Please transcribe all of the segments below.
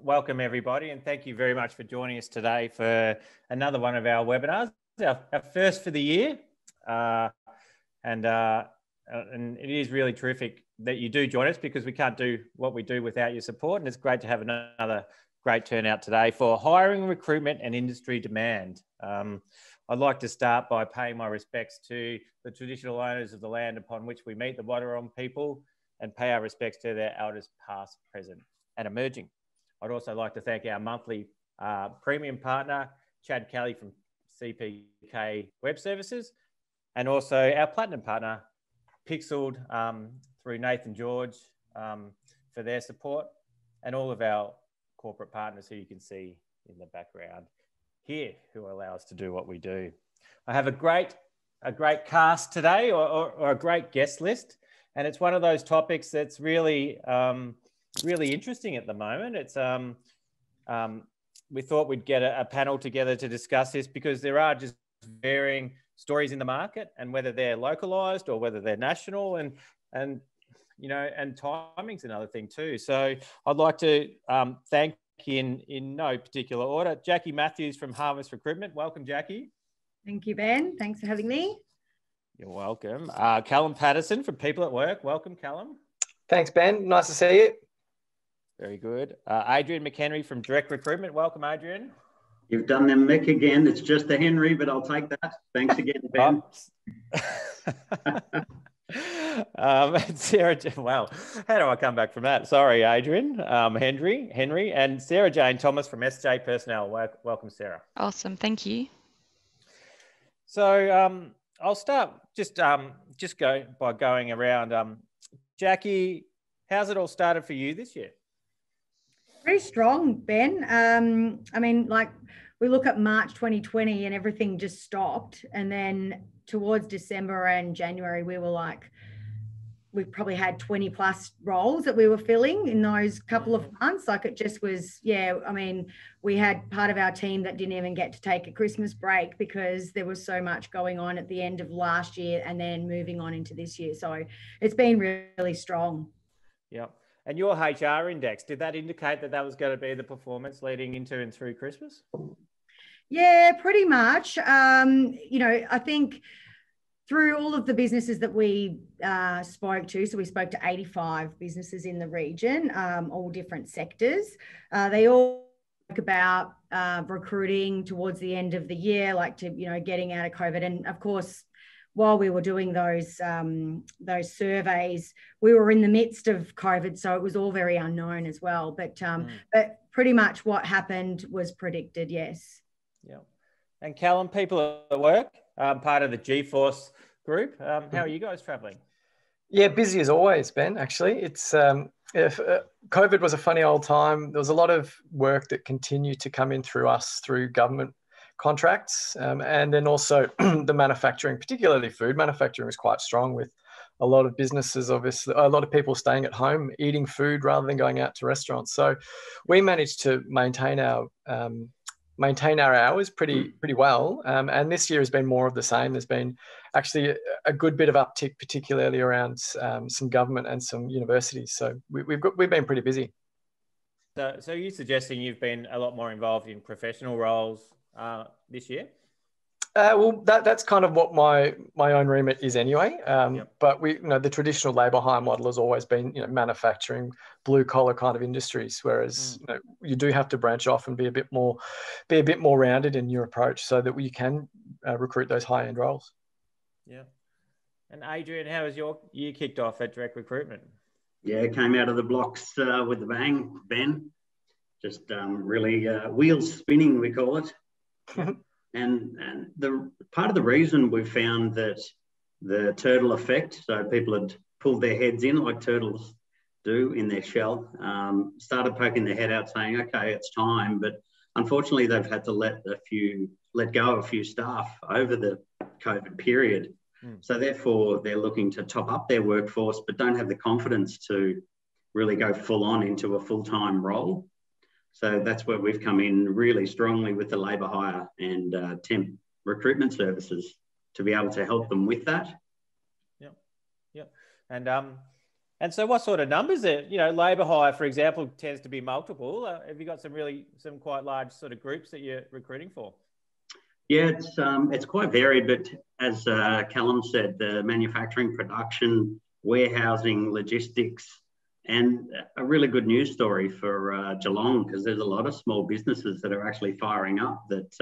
Welcome everybody, and thank you very much for joining us today for another one of our webinars, our first for the year. And it is really terrific that you do join us, because we can't do what we do without your support. And it's great to have another great turnout today for hiring, recruitment and industry demand. I'd like to start by paying my respects to the traditional owners of the land upon which we meet, the Wadawurrung people, and pay our respects to their elders past, present and emerging. I'd also like to thank our monthly premium partner, Chad Kelly from CPK Web Services, and also our platinum partner, Pixeled, through Nathan George, for their support, and all of our corporate partners who you can see in the background here, who allow us to do what we do. I have a great cast today, or a great guest list, and it's one of those topics that's really really interesting at the moment. It's we thought we'd get a panel together to discuss this, because there are just varying stories in the market, and whether they're localized or whether they're national, and you know, and timing's another thing too. So I'd like to thank, in no particular order, Jackie Matthews from Harvest Recruitment. Welcome, Jackie. Thank you, Ben. Thanks for having me. You're welcome. Callum Patterson from People at Work. Welcome, Callum. Thanks, Ben. Nice to see you. Very good. Adrian McHenry from Direct Recruitment. Welcome, Adrian. You've done them Mick again. It's just the Henry, but I'll take that. Thanks again, Ben. And Sarah, well, how do I come back from that? Sorry, Adrian. Henry, and Sarah Jane Thomas from SJ Personnel. Welcome, Sarah. Awesome, thank you. So I'll start just go by going around. Jackie, how's it all started for you this year? Very strong, Ben. I mean, like, we look at March 2020 and everything just stopped. And then towards December and January, we probably had 20 plus roles that we were filling in those couple of months. Like, it just was, yeah, I mean, we had part of our team that didn't even get to take a Christmas break because there was so much going on at the end of last year and then moving on into this year. So it's been really strong. Yeah. And your HR index, did that indicate that was going to be the performance leading into and through Christmas? Yeah, pretty much. You know, I think through all of the businesses that we spoke to, so we spoke to 85 businesses in the region, all different sectors. They all spoke about recruiting towards the end of the year, like, to, you know, getting out of COVID. And of course, while we were doing those surveys, we were in the midst of COVID, so it was all very unknown as well. But pretty much what happened was predicted, yes. Yeah. And Callum, People at Work, part of the GeForce group. How are you guys travelling? Yeah, busy as always, Ben. Actually, it's COVID was a funny old time. There was a lot of work that continued to come in through us through government contracts, and then also the manufacturing, particularly food manufacturing, was quite strong, with a lot of businesses, obviously a lot of people staying at home eating food rather than going out to restaurants. So we managed to maintain our hours pretty well, and this year has been more of the same. There's been actually a good bit of uptick, particularly around some government and some universities. So we've been pretty busy. So you're suggesting you've been a lot more involved in professional roles this year? Well, that's kind of what my own remit is anyway. Yep. But the traditional labour hire model has always been, manufacturing, blue collar kind of industries. Whereas you do have to branch off and be a bit more rounded in your approach, so that you can recruit those high end roles. Yeah. And Adrian, how has your year kicked off at Direct Recruitment? Yeah, came out of the blocks with a bang, Ben. Just really wheels spinning, we call it. And the part of the reason we found that the turtle effect, so people had pulled their heads in like turtles do in their shell, started poking their head out saying, okay, it's time. But unfortunately, they've had to let go of a few staff over the COVID period. So therefore, they're looking to top up their workforce, but don't have the confidence to really go full on into a full-time role. So that's where we've come in really strongly with the labour hire and temp recruitment services to be able to help them with that. Yeah. And And so what sort of numbers are, labour hire, for example, tends to be multiple. Have you got some quite large sort of groups that you're recruiting for? Yeah, it's quite varied, but as Callum said, the manufacturing, production, warehousing, logistics, and a really good news story for Geelong, because there's a lot of small businesses that are actually firing up that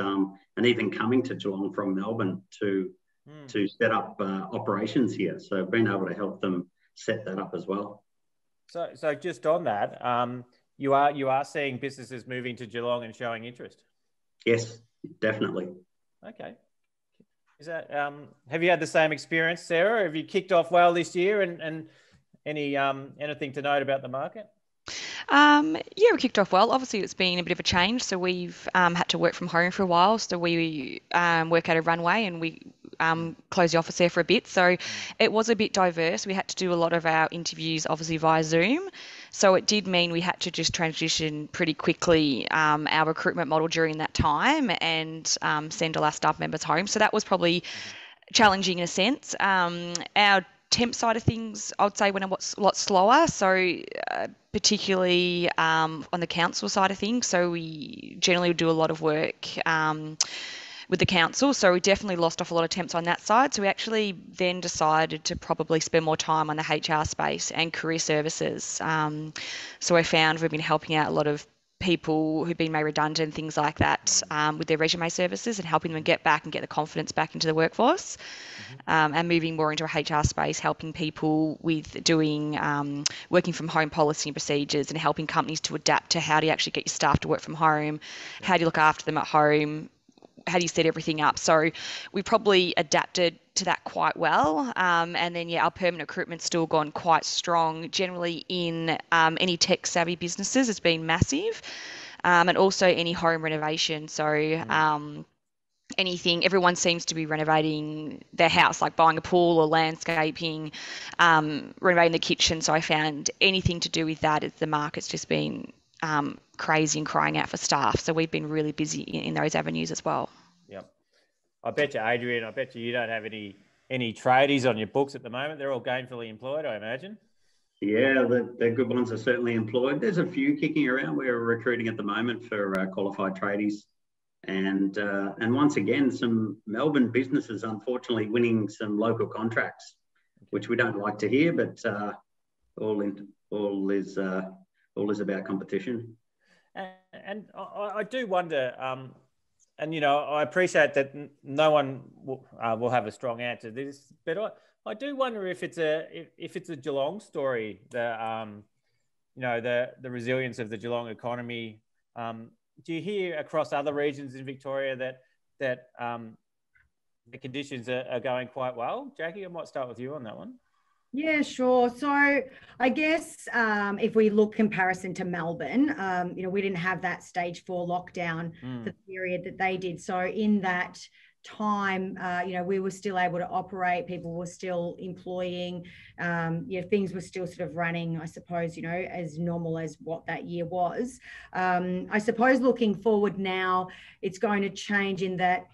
and even coming to Geelong from Melbourne to set up operations here. So I've been able to help them set that up as well. So just on that, you are seeing businesses moving to Geelong and showing interest? Yes, definitely. Okay. Is that have you had the same experience, Sarah? Have you kicked off well this year, and anything to note about the market? Yeah, we kicked off well. Obviously, it's been a bit of a change. So we've had to work from home for a while. So we work out of Runway, and we closed the office there for a bit. So it was a bit diverse. We had to do a lot of our interviews, obviously, via Zoom. So it did mean we had to just transition pretty quickly our recruitment model during that time and send all our staff members home. So that was probably challenging in a sense. Our temp side of things, I would say, went a lot slower. So particularly on the council side of things. So we generally do a lot of work with the council. So we definitely lost off a lot of temps on that side. So we actually then decided to probably spend more time on the HR space and career services. So I found we've been helping out a lot of people who've been made redundant, things like that, with their resume services and helping them get back and get the confidence back into the workforce. And moving more into a HR space, helping people with doing working from home policy and procedures and helping companies to adapt to how do you actually get your staff to work from home, how do you look after them at home, how do you set everything up. So we probably adapted to that quite well. And then, our permanent recruitment's still gone quite strong. Generally in any tech-savvy businesses, it's been massive. And also any home renovation. So anything, everyone seems to be renovating their house, like buying a pool or landscaping, renovating the kitchen. So I found anything to do with that, the market's just been crazy and crying out for staff. So we've been really busy in those avenues as well. Yep. I bet you, Adrian, you don't have any tradies on your books at the moment. They're all gainfully employed, I imagine. Yeah, the good ones are certainly employed. There's a few kicking around. We're recruiting at the moment for qualified tradies. And once again, some Melbourne businesses, unfortunately, winning some local contracts, which we don't like to hear, but all is about competition. And I do wonder, I appreciate that no one will have a strong answer to this, but I do wonder if it's a Geelong story, the resilience of the Geelong economy. Do you hear across other regions in Victoria that the conditions are going quite well? Jackie, I might start with you on that one. Yeah, sure. So I guess if we look comparison to Melbourne, we didn't have that stage 4 lockdown for the period that they did. So in that time, we were still able to operate. People were still employing. Things were still sort of running, I suppose, as normal as what that year was. I suppose looking forward now, it's going to change in that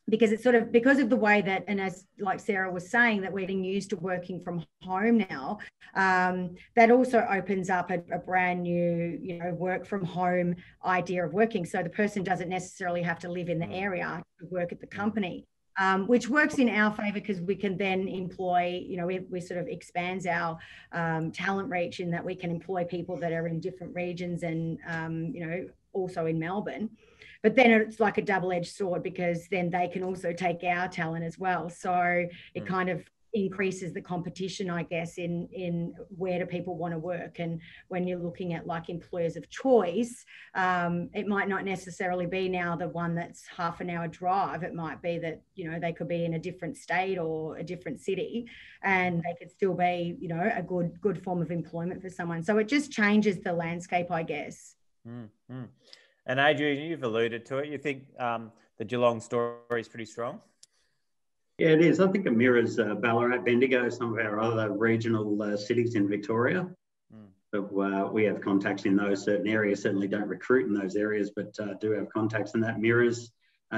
because it's sort of because of the way that, and as like Sarah was saying, that we're getting used to working from home now, that also opens up a brand new, work from home idea of working. So the person doesn't necessarily have to live in the area to work at the company, which works in our favour because we can then employ, we sort of expands our talent reach in that we can employ people that are in different regions and, also in Melbourne. But then it's like a double-edged sword because then they can also take our talent as well. So it kind of increases the competition, I guess, in where do people want to work. And when you're looking at like employers of choice, it might not necessarily be now the one that's half an hour drive. It might be that, they could be in a different state or a different city and they could still be, a good form of employment for someone. So it just changes the landscape, I guess. Mm-hmm. And Adrian, you've alluded to it. You think the Geelong story is pretty strong? Yeah, it is. I think it mirrors Ballarat, Bendigo, some of our other regional cities in Victoria. So we have contacts in those certain areas. Certainly don't recruit in those areas, but do have contacts, and that mirrors.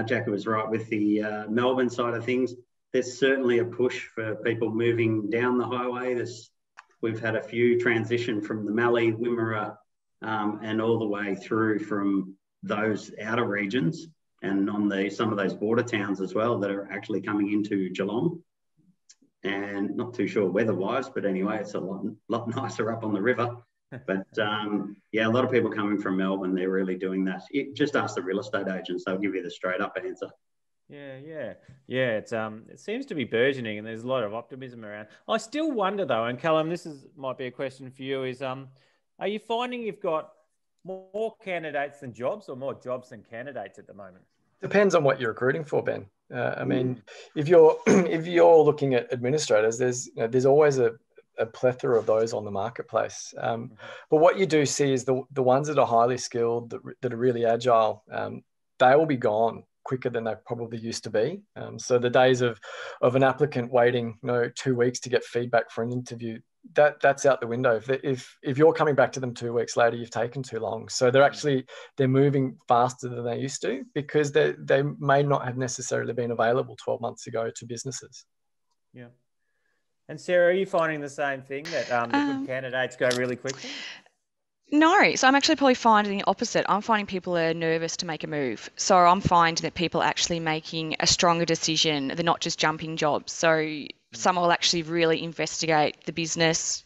Jackie was right with the Melbourne side of things. There's certainly a push for people moving down the highway. There's we've had a few transition from the Mallee, Wimmera, and all the way through from those outer regions and on some of those border towns as well that are actually coming into Geelong. And not too sure weather-wise, but anyway, it's a lot nicer up on the river. But yeah, a lot of people coming from Melbourne, they're really doing that. Just ask the real estate agents; they'll give you the straight-up answer. Yeah. It's it seems to be burgeoning, and there's a lot of optimism around. I still wonder though, and Callum, might be a question for you: is are you finding you've got more candidates than jobs, or more jobs than candidates at the moment? Depends on what you're recruiting for, Ben. I mean, if you're looking at administrators, there's always a plethora of those on the marketplace. But what you do see is the ones that are highly skilled, that are really agile, they will be gone quicker than they probably used to be. So the days of an applicant waiting 2 weeks to get feedback for an interview, that's out the window. If you're coming back to them 2 weeks later, you've taken too long. So they're moving faster than they used to, because they may not have necessarily been available 12 months ago to businesses. Yeah. And Sarah, are you finding the same thing, that the good candidates go really quickly? No, so I'm actually probably finding the opposite. I'm finding people are nervous to make a move. So I'm finding that people are actually making a stronger decision. They're not just jumping jobs. So some will actually really investigate the business,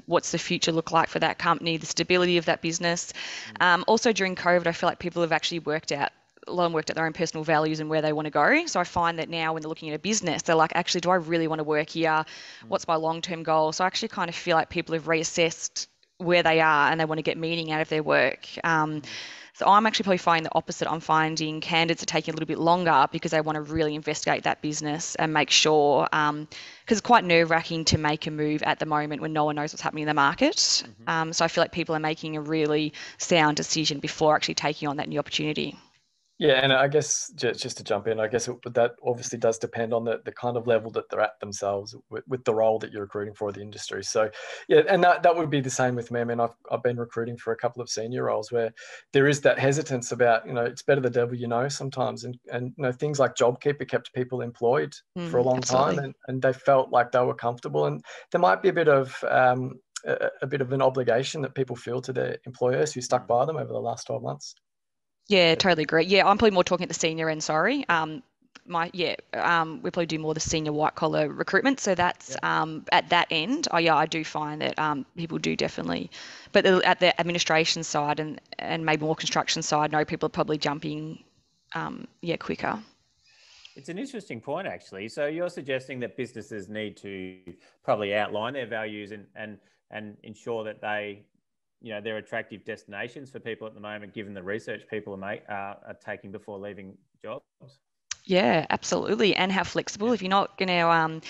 what's the future look like for that company, the stability of that business. Also during COVID, I feel like people have actually worked out their own personal values and where they want to go. So I find that now when they're looking at a business, they're like, actually, do I really want to work here? What's my long-term goal? So I actually kind of feel like people have reassessed where they are and they want to get meaning out of their work. So I'm actually probably finding the opposite. I'm finding candidates are taking a little bit longer because they want to really investigate that business and make sure, because it's quite nerve-wracking to make a move at the moment when no one knows what's happening in the market. So I feel like people are making a really sound decision before actually taking on that new opportunity. Yeah, and I guess just to jump in, I guess that obviously does depend on the kind of level that they're at themselves with the role that you're recruiting for the industry. So yeah, and that would be the same with me. I mean, I've been recruiting for a couple of senior roles where there is that hesitance about, it's better the devil you know sometimes, and things like JobKeeper kept people employed for a long time, and they felt like they were comfortable, and there might be a bit of an obligation that people feel to their employers who stuck by them over the last 12 months. Yeah, totally agree. Yeah, I'm probably more talking at the senior end, sorry. We probably do more the senior white collar recruitment. So that's at that end. I do find that people do definitely, but at the administration side and maybe more construction side, no, people are probably jumping quicker. It's an interesting point, actually. So you're suggesting that businesses need to probably outline their values and ensure that they're attractive destinations for people at the moment, given the research people are taking before leaving jobs. Yeah, absolutely. And how flexible. If you're not going to,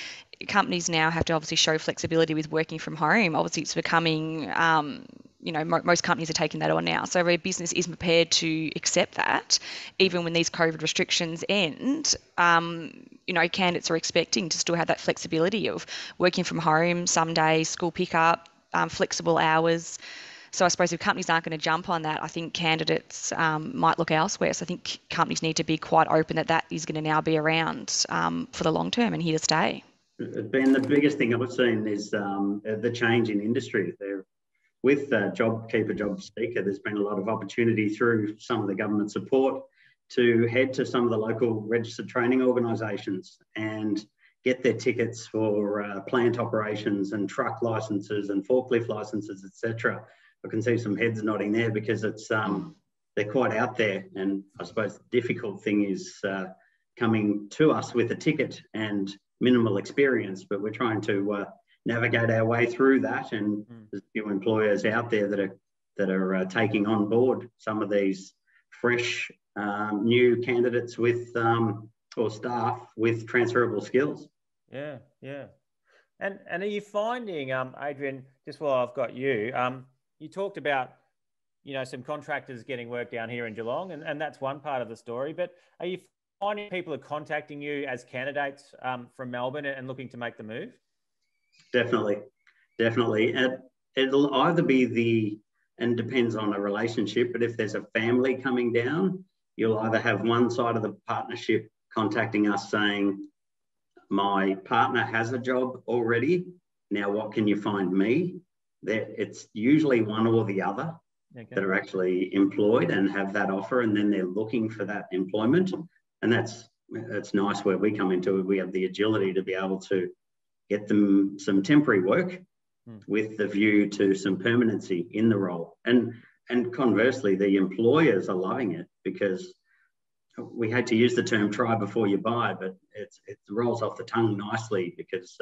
companies now have to obviously show flexibility with working from home. Obviously, it's becoming, most companies are taking that on now. So if a business is prepared to accept that, even when these COVID restrictions end, candidates are expecting to still have that flexibility of working from home some days, school pickup, flexible hours. So I suppose if companies aren't going to jump on that, I think candidates might look elsewhere. So I think companies need to be quite open that is going to now be around for the long term and here to stay. Ben, the biggest thing I've seen is the change in industry. With JobKeeper, Job Seeker, there's been a lot of opportunity through some of the government support to head to some of the local registered training organisations and get their tickets for plant operations and truck licences and forklift licences, etc. I can see some heads nodding there because it's they're quite out there. And I suppose the difficult thing is coming to us with a ticket and minimal experience, but we're trying to navigate our way through that. And there's a few employers out there that are taking on board some of these fresh new candidates with or staff with transferable skills. Yeah. And are you finding, Adrian, just while I've got you, you talked about, some contractors getting work down here in Geelong, and that's one part of the story. But are you finding people are contacting you as candidates from Melbourne and looking to make the move? Definitely. It'll either be and depends on a relationship, but if there's a family coming down, you'll either have one side of the partnership contacting us saying, my partner has a job already now what can you find me? It's usually one or the other that are actually employed and have that offer, and then they're looking for that employment. And that's nice where we come into it. We have the agility to be able to get them some temporary work with the view to some permanency in the role. And conversely, the employers are loving it, because we hate to use the term try before you buy, but it rolls off the tongue nicely, because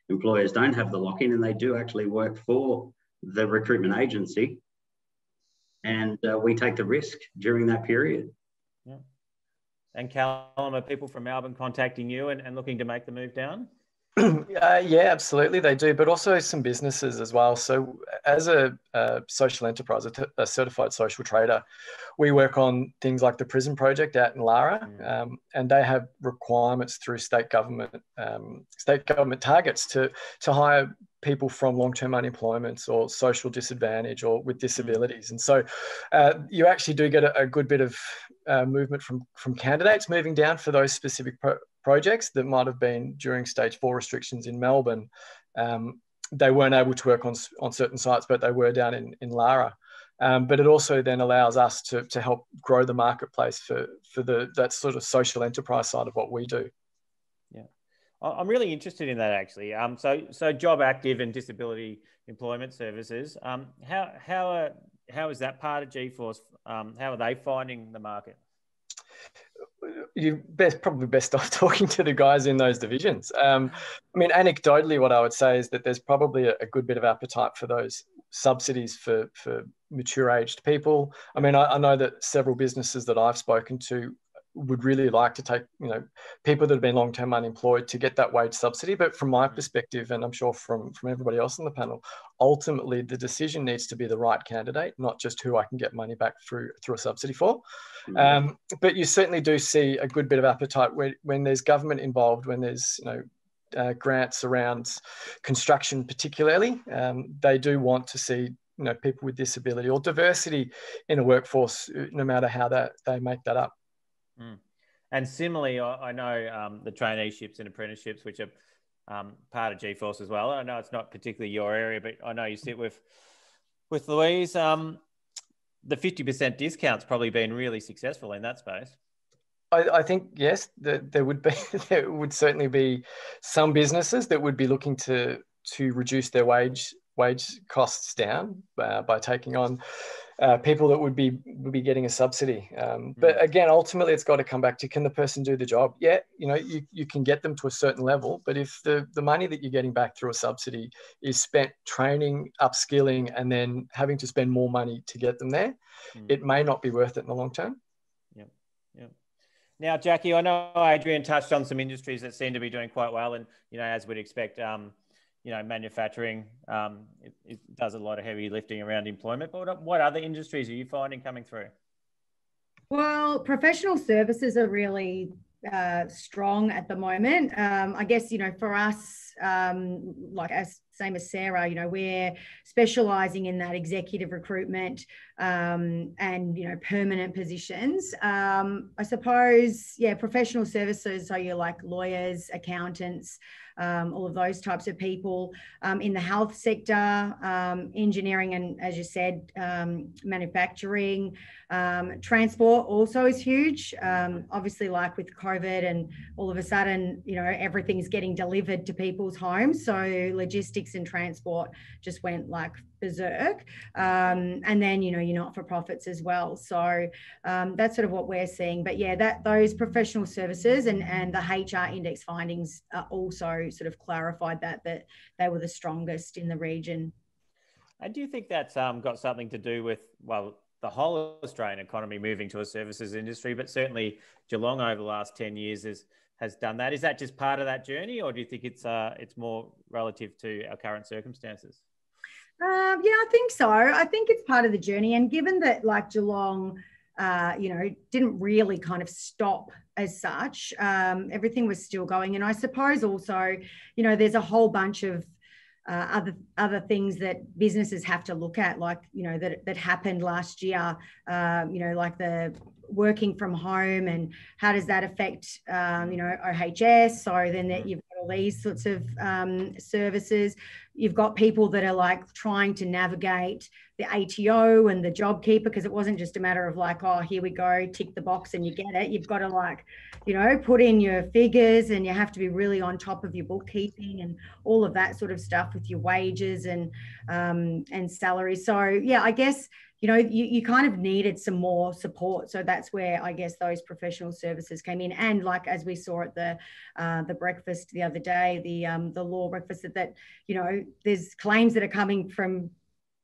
employers don't have the lock-in and they do actually work for the recruitment agency. And we take the risk during that period. Yeah. And Callum, are people from Melbourne contacting you and looking to make the move down? Yeah, absolutely, they do, but also some businesses as well. So as a social enterprise, a certified social trader, we work on things like the prison project out in Lara, and they have requirements through state government targets to hire people from long-term unemployment or social disadvantage or with disabilities. And so you actually do get a good bit of movement from candidates moving down for those specific projects that might have been during stage 4 restrictions in Melbourne. They weren't able to work on certain sites, but they were down in Lara. But it also then allows us to help grow the marketplace for that sort of social enterprise side of what we do. Yeah, I'm really interested in that, actually. So Job Active and Disability Employment Services. How is that part of GForce? How are they finding the market? You probably best off talking to the guys in those divisions. I mean, anecdotally, what I would say is that there's probably a good bit of appetite for those subsidies for mature-aged people. I mean, I know that several businesses that I've spoken to would really like to take, people that have been long-term unemployed to get that wage subsidy. But from my perspective, and I'm sure from everybody else on the panel, ultimately the decision needs to be the right candidate, not just who I can get money back through a subsidy for. But you certainly do see a good bit of appetite when there's government involved, when there's grants around construction particularly. They do want to see people with disability or diversity in a workforce, no matter how they make that up. And similarly, I know the traineeships and apprenticeships, which are part of GForce as well. I know it's not particularly your area, but I know you sit with Louise. The 50% discount's probably been really successful in that space. I think, yes, there would certainly be some businesses that would be looking to reduce their wage costs down by taking on people that would be getting a subsidy. But again, ultimately, it's got to come back to, can the person do the job? Yeah, you can get them to a certain level, but if the money that you're getting back through a subsidy is spent training, upskilling, and then having to spend more money to get them there, it may not be worth it in the long term. Yep. Now, Jackie, I know Adrian touched on some industries that seem to be doing quite well, and as we'd expect, manufacturing it does a lot of heavy lifting around employment. But what other industries are you finding coming through? Well, professional services are really strong at the moment. I guess, for us, same as Sarah, we're specialising in that executive recruitment and, permanent positions. I suppose, professional services, so you're like lawyers, accountants, all of those types of people in the health sector, engineering, and as you said, manufacturing, transport also is huge. Obviously, like with COVID and all of a sudden, everything's getting delivered to people's homes. So logistics and transport just went like berserk. And then, your not-for-profits as well. So that's sort of what we're seeing. But those professional services and the HR index findings also sort of clarified that they were the strongest in the region. And do you think that's got something to do with, the whole Australian economy moving to a services industry, but certainly Geelong over the last 10 years has done that? Is that just part of that journey, or do you think it's more relative to our current circumstances? I think so. I think it's part of the journey. And given that like Geelong, didn't really kind of stop as such, everything was still going. And I suppose also, there's a whole bunch of other things that businesses have to look at, like, that happened last year, like the working from home and how does that affect, OHS? So then that you've got all these sorts of services, you've got people that are like trying to navigate the ATO and the JobKeeper, because it wasn't just a matter of like, oh, here we go, tick the box and you get it. You've got to like, you know, put in your figures, and you have to be really on top of your bookkeeping and all of that sort of stuff with your wages and salaries. So yeah, I guess, you know, you kind of needed some more support. So that's where I guess those professional services came in. And like, as we saw at the breakfast the other day, the law breakfast, that, you know, there's claims that are coming from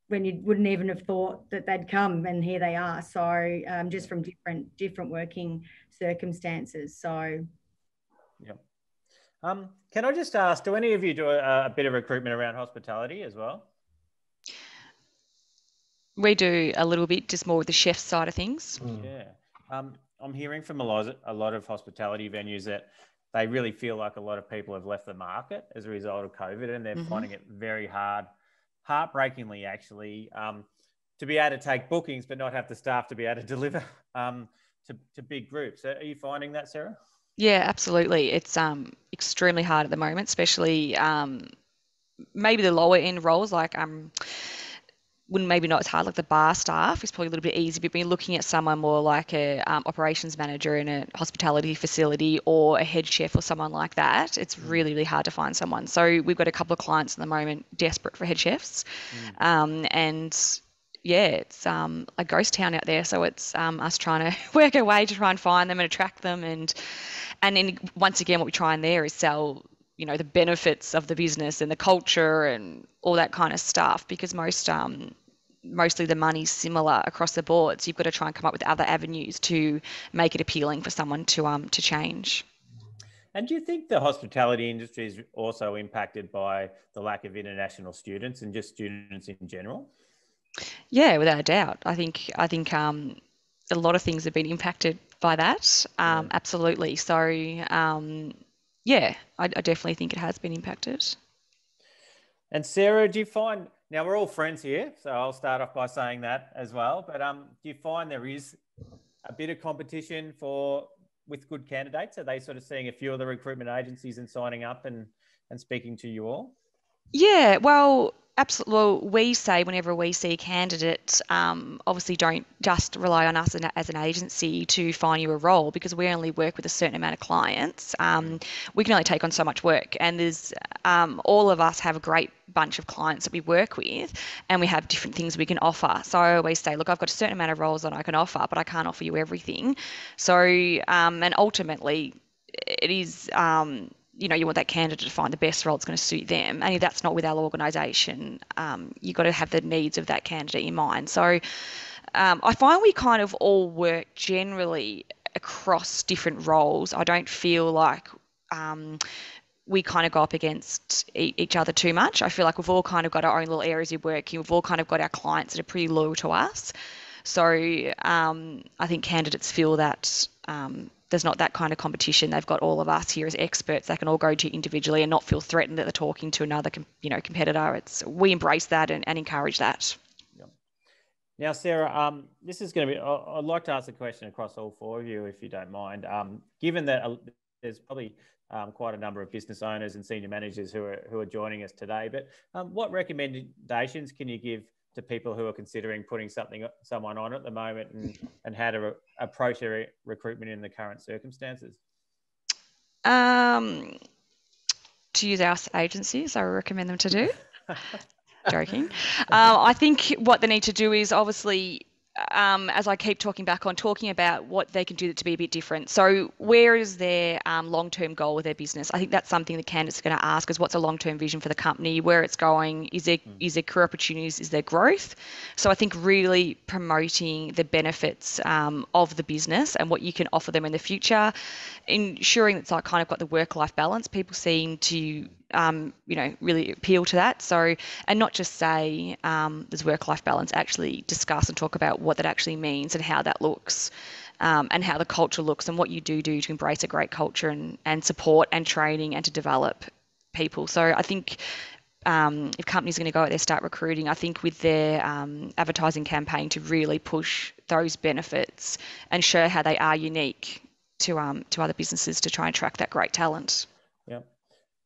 when you wouldn't even have thought that they'd come, and here they are. So just from different working circumstances. So yeah. Can I just ask, do any of you do a bit of recruitment around hospitality as well? We do a little bit, just more with the chef side of things. Yeah. I'm hearing from a lot of hospitality venues that they really feel like a lot of people have left the market as a result of COVID, and they're finding it very hard, heartbreakingly actually, to be able to take bookings but not have the staff to be able to deliver to big groups. Are you finding that, Sarah? Yeah, absolutely. It's extremely hard at the moment, especially maybe the lower end roles, like wouldn't maybe not as hard, like the bar staff is probably a little bit easier, but when looking at someone more like a operations manager in a hospitality facility or a head chef or someone like that, it's really, really hard to find someone. So we've got a couple of clients at the moment desperate for head chefs. And yeah, it's a ghost town out there. So it's us trying to work our way to try and find them and attract them. And then once again, what we try and there is sell, you know, the benefits of the business and the culture and all that kind of stuff, because mostly the money's similar across the board. So you've got to try and come up with other avenues to make it appealing for someone to change. And do you think the hospitality industry is also impacted by the lack of international students and just students in general? Yeah, without a doubt. I think a lot of things have been impacted by that. Absolutely. So yeah, I definitely think it has been impacted. And Sarah, do you find, now we're all friends here, so I'll start off by saying that as well, but do you find there is a bit of competition with good candidates? Are they sort of seeing a few of the recruitment agencies and signing up and speaking to you all? Yeah, well, absolutely. Well, we say whenever we see a candidate, obviously don't just rely on us as an agency to find you a role, because we only work with a certain amount of clients. We can only take on so much work, and there's all of us have a great bunch of clients that we work with, and we have different things we can offer. So I always say, look, I've got a certain amount of roles that I can offer, but I can't offer you everything. So and ultimately it is you know, you want that candidate to find the best role that's going to suit them. And if that's not with our organisation, you've got to have the needs of that candidate in mind. So I find we kind of all work generally across different roles. I don't feel like we kind of go up against each other too much. I feel like we've all kind of got our own little areas of working. We've all kind of got our clients that are pretty loyal to us. So I think candidates feel that there's not that kind of competition. They've got all of us here as experts they can all go to individually and not feel threatened that they're talking to another competitor. We embrace that and encourage that. Yep. Now, Sarah, this is going to be, I'd like to ask a question across all four of you, if you don't mind. Given that there's probably quite a number of business owners and senior managers who are joining us today, but what recommendations can you give to people who are considering putting someone on at the moment, and how to approach their recruitment in the current circumstances? To use our agencies, I recommend them to do. Joking. I think what they need to do is obviously, as I keep talking about what they can do to be a bit different. So where is their long-term goal with their business? I think that's something the candidate's going to ask, is what's a long-term vision for the company, where it's going, is there career opportunities, is there growth? So I think really promoting the benefits of the business and what you can offer them in the future, ensuring it's kind of got the work-life balance. People seem to really appeal to that. So, and not just say there's work-life balance, actually discuss and talk about what that actually means and how that looks, and how the culture looks, and what you do to embrace a great culture and support and training and to develop people. So I think if companies are going to go out there, start recruiting, I think with their advertising campaign to really push those benefits and show how they are unique to other businesses to try and attract that great talent. Yeah.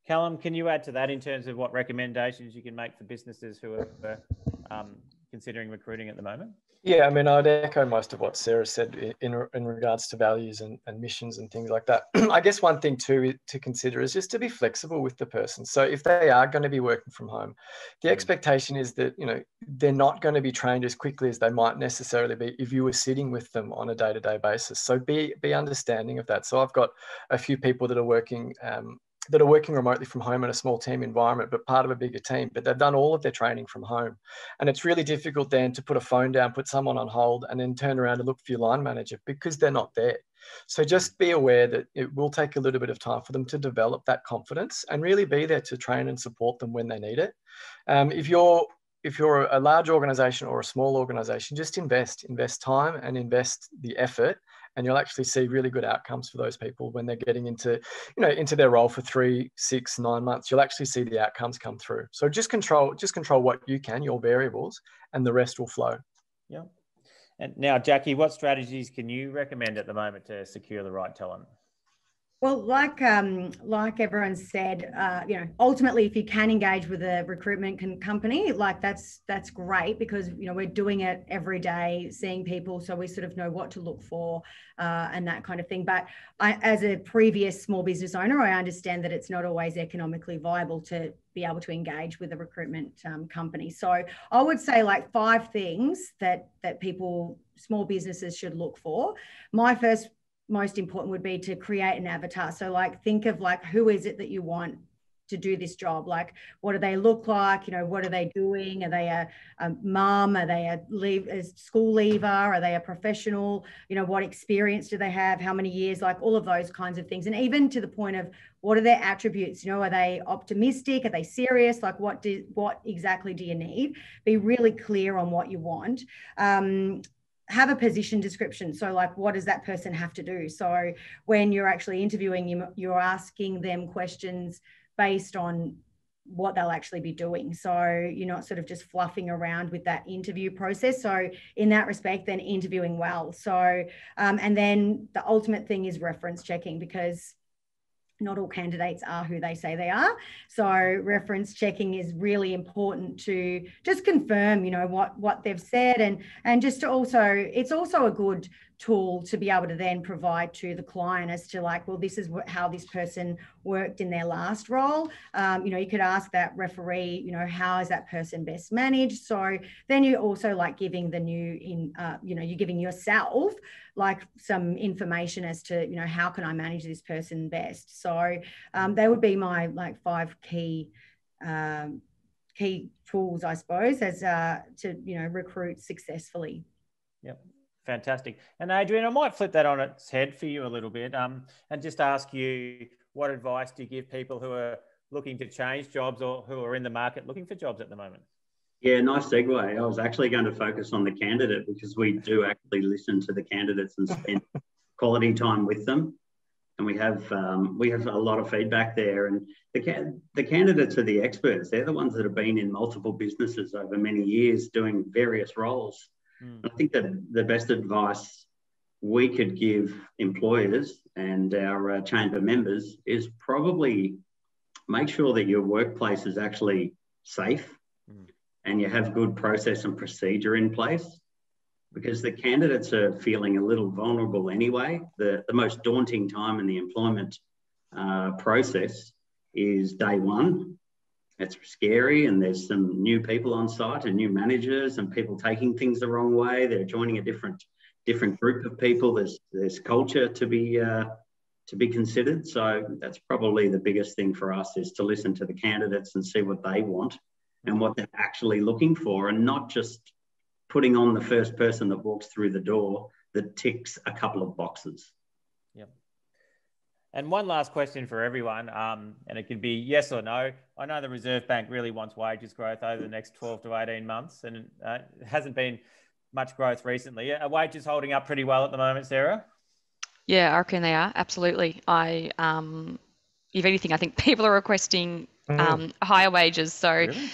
Callum, can you add to that in terms of what recommendations you can make for businesses who are considering recruiting at the moment? Yeah, I mean, I'd echo most of what Sarah said in regards to values and missions and things like that. I guess one thing too to consider is just to be flexible with the person. So if they are going to be working from home, the expectation is that, you know, they're not going to be trained as quickly as they might necessarily be if you were sitting with them on a day-to-day basis. So be understanding of that. So I've got a few people that are working remotely from home in a small team environment, but part of a bigger team, but they've done all of their training from home. And it's really difficult then to put a phone down, put someone on hold, and then turn around and look for your line manager because they're not there. So just be aware that it will take a little bit of time for them to develop that confidence and really be there to train and support them when they need it. If you're a large organization or a small organization, just invest time and invest the effort, and you'll actually see really good outcomes for those people when they're getting into their role for 3, 6, 9 months. You'll actually see the outcomes come through. So just control what you can, your variables, and the rest will flow. Yeah. And now, Jackie, what strategies can you recommend at the moment to secure the right talent? Well, like everyone said, ultimately, if you can engage with a recruitment company, like that's great because, we're doing it every day, seeing people, so we sort of know what to look for and that kind of thing. But as a previous small business owner, I understand that it's not always economically viable to be able to engage with a recruitment company. So I would say like 5 things that small businesses should look for. My first most important would be to create an avatar. So like think of like, who is it that you want to do this job? Like, what do they look like? What are they doing? Are they a mum? Are they a school leaver? Are they a professional? What experience do they have? How many years? Like all of those kinds of things. And even to the point of what are their attributes? Are they optimistic? Are they serious? Like what exactly do you need? Be really clear on what you want. Have a position description. So like, what does that person have to do? So when you're actually interviewing, you're asking them questions based on what they'll actually be doing. So you're not sort of just fluffing around with that interview process. So in that respect, then interviewing well. So, and then the ultimate thing is reference checking, because not all candidates are who they say they are. So reference checking is really important to just confirm, what they've said, and just to also, it's also a good tool to be able to then provide to the client as to like, well, this is how this person worked in their last role. You could ask that referee, how is that person best managed? So then you also like giving you're giving yourself like some information as to, how can I manage this person best? So they would be my like 5 key tools, I suppose, as to, recruit successfully. Yep. Fantastic. And Adrian, I might flip that on its head for you a little bit and just ask you, what advice do you give people who are looking to change jobs or who are in the market looking for jobs at the moment? Yeah, nice segue. I was actually going to focus on the candidate because we do actually listen to the candidates and spend quality time with them. And we have a lot of feedback there. And the candidates are the experts. They're the ones that have been in multiple businesses over many years doing various roles. I think that the best advice we could give employers and our chamber members is probably make sure that your workplace is actually safe and you have good process and procedure in place, because the candidates are feeling a little vulnerable anyway. The most daunting time in the employment process is day one. It's scary, and there's some new people on site and new managers and people taking things the wrong way. They're joining a different group of people. There's culture to be considered. So that's probably the biggest thing for us, is to listen to the candidates and see what they want and what they're actually looking for, and not just putting on the first person that walks through the door that ticks a couple of boxes. Yep. And one last question for everyone, and it could be yes or no. I know the Reserve Bank really wants wages growth over the next 12 to 18 months, and it hasn't been much growth recently. Are wages holding up pretty well at the moment, Sarah? Yeah, I reckon they are. Absolutely. If anything, I think people are requesting higher wages. So, Really?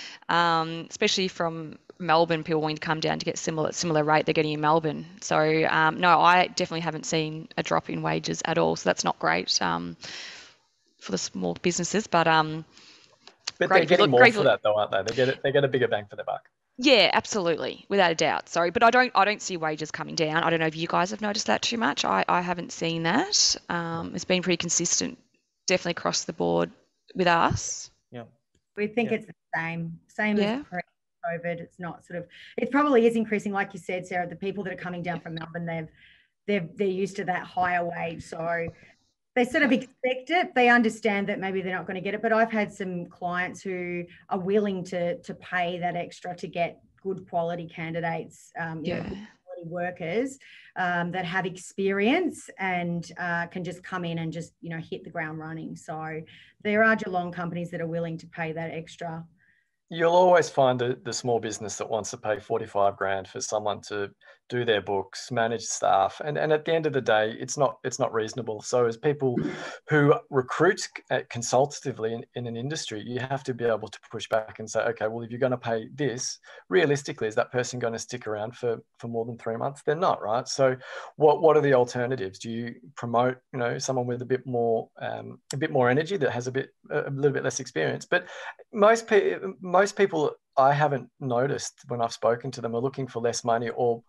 Especially from Melbourne, people wanting to come down to get similar rate they're getting in Melbourne. So no, I definitely haven't seen a drop in wages at all. So that's not great. for the small businesses, but But great they're getting more grateful. for that though, aren't they? They get a bigger bang for their buck. Yeah, absolutely, without a doubt. Sorry, but I don't see wages coming down. I don't know if you guys have noticed that too much. I haven't seen that. It's been pretty consistent, definitely across the board with us. Yeah. We think Yeah. it's the same Yeah. as pre-COVID. It's not sort of, it probably is increasing, like you said, Sarah. The people that are coming down from Melbourne, they're used to that higher wage, so they sort of expect it. They understand that maybe they're not going to get it. But I've had some clients who are willing to pay that extra to get good quality candidates, you know, good quality workers that have experience and can just come in and just, you know, hit the ground running. So there are Geelong companies that are willing to pay that extra. You'll always find the small business that wants to pay 45 grand for someone to do their books, manage staff, and at the end of the day, it's not reasonable. So as people who recruit consultatively in an industry, you have to be able to push back and say, okay, well, if you're going to pay this, realistically, is that person going to stick around for more than 3 months? They're not, right? So what are the alternatives? Do you promote, you know, someone with a bit more energy that has a little bit less experience? But most people I haven't noticed when I've spoken to them are looking for less money or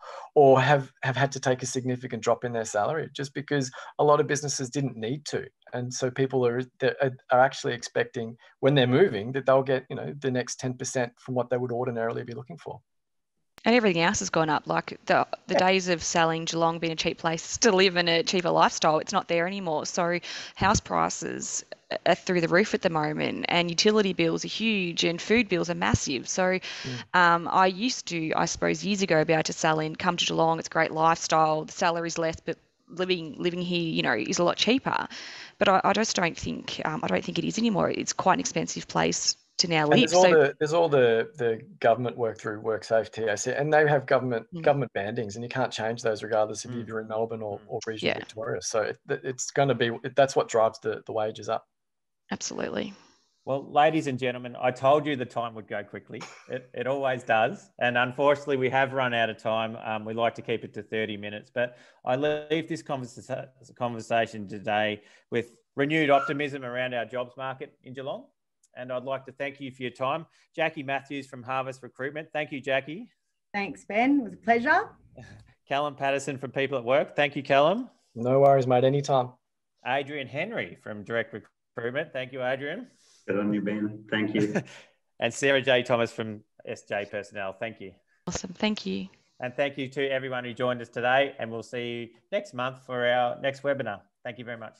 have had to take a significant drop in their salary just because a lot of businesses didn't need to. And so people are actually expecting when they're moving that they'll get, you know, the next 10% from what they would ordinarily be looking for. And everything else has gone up. Like the days of selling Geelong being a cheap place to live and a cheaper lifestyle, it's not there anymore. So house prices are through the roof at the moment, and utility bills are huge, and food bills are massive. So I used to, I suppose, years ago, be able to sell in, come to Geelong. It's a great lifestyle. The salary's less, but living here, you know, is a lot cheaper. But I just don't think it is anymore. It's quite an expensive place to now live. And there's all the government work through WorkSafe TAC, and they have government bandings, and you can't change those regardless if you're in Melbourne or regional Victoria. So it's going to be, that's what drives the wages up. Absolutely. Well, ladies and gentlemen, I told you the time would go quickly. It always does. And unfortunately, we have run out of time. We like to keep it to 30 minutes, but I leave this conversation today with renewed optimism around our jobs market in Geelong. And I'd like to thank you for your time. Jackie Matthews from Harvest Recruitment. Thank you, Jackie. Thanks, Ben. It was a pleasure. Callum Patterson from People at Work. Thank you, Callum. No worries, mate. Anytime. Adrian Henry from Direct Recruitment. Thank you, Adrian. Good on you, Ben. Thank you. And Sarah J. Thomas from SJ Personnel. Thank you. Awesome. Thank you. And thank you to everyone who joined us today. And we'll see you next month for our next webinar. Thank you very much.